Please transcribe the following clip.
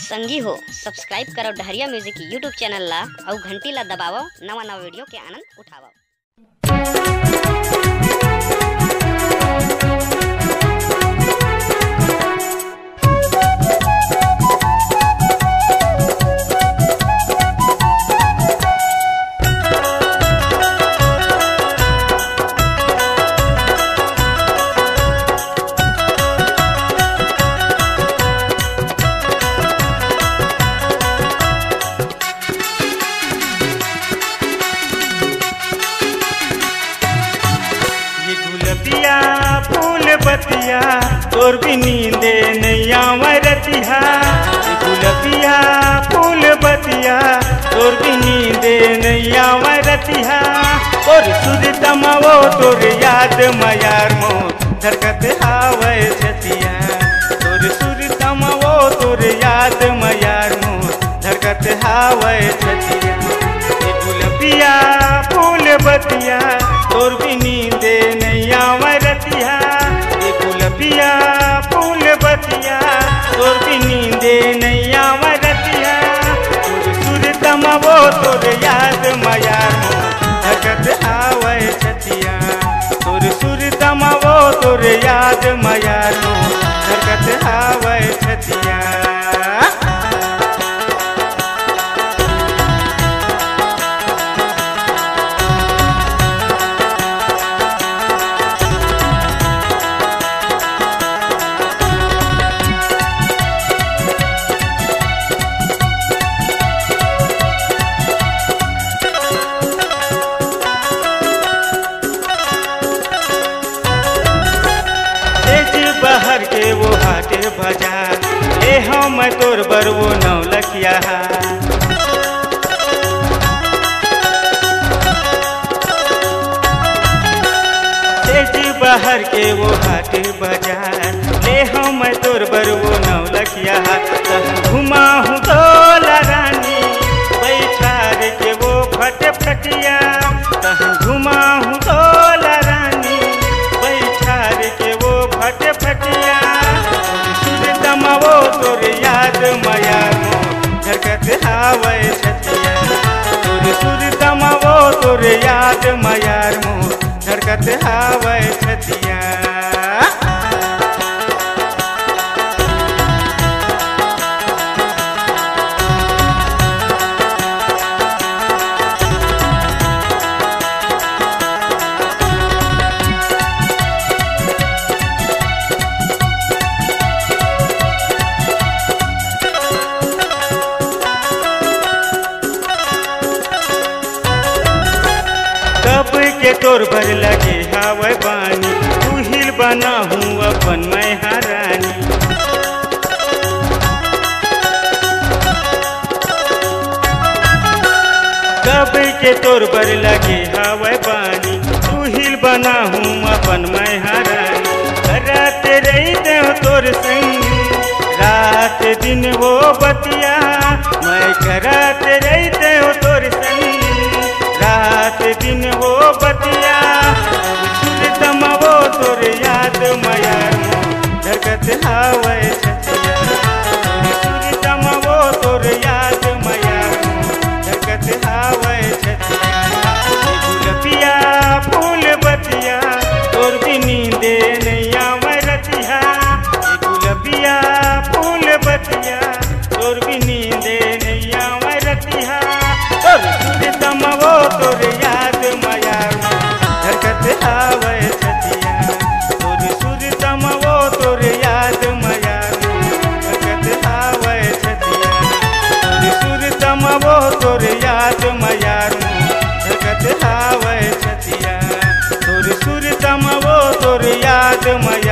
संगी हो सब्सक्राइब करो डहरिया म्यूजिक यूट्यूब चैनल ला और घंटी ला दबावो नवा नवा वीडियो के आनंद उठावो। फूल बतिया तोर भी नींदे नैया रतिया। गुलबिया फूल बतिया तोर भी नींदे नैया रतिया। और सुर तमावो तोर याद मयार मो धरकत हावे छतिया। तोर सुर तमावो तोर याद मयार मो धरकत हावे छतिया। गुलबिया फूल बतिया तोर भी नींदे नैया रतिया। गुलबिया फूल बतिया तोर भी नींदे नैया रतिया। तोर सुर तमावो तोर याद मयार मो धरकत हावे छतिया। तोर सुर तमावो तोर याद मयार मो धरकत हावे छतिया। बहर के वो हाटे बाजार ले हम तोर बर वो नौलखिया। बहर के वो हाटे बाजार ले हम तोर बर वो नौलखिया। घुमा हूँ तोला रानी बैठार के वो फट फटिया। घुमा हूँ तोला रानी बैठार के वो फट फटिया। सुर तमावो तोर याद मयार मो धरकत हावे छतिया। तोर सुर तमावो तोर याद मयार मो धरकत हावे छतिया। कब के तोर भर लगे हावे बानी तू हिल बना हूँ अपन मैं हरानी। कब के तोर भर लगे हावे बानी तू हिल बना हूँ अपन मैं हरानी। रात रही दे तोर संग रात दिन वो बतिया। मैं करात रही दे तोर संग रात दिन वो बतिया। सुर तमावो तोर याद मयार मो धरकत हावे छतिया। सुर तमावो तोर याद मयार मो धरकत हावे छतिया। गुलबिया फूल बतिया तोर भी नींदे नैया रतिया। गुलबिया फूल बतिया तोर भी नींदे नैया रतिया। और सुर तमावो तोर याद मयार मो धरकत हावे छतिया। तोर सुर तमावो तोर याद मयार मो धरकत हावे छतिया। तोर सुर तमावो तोर याद मयार मो धरकत हावे छतिया। तोर सुर तमावो तोर याद मयार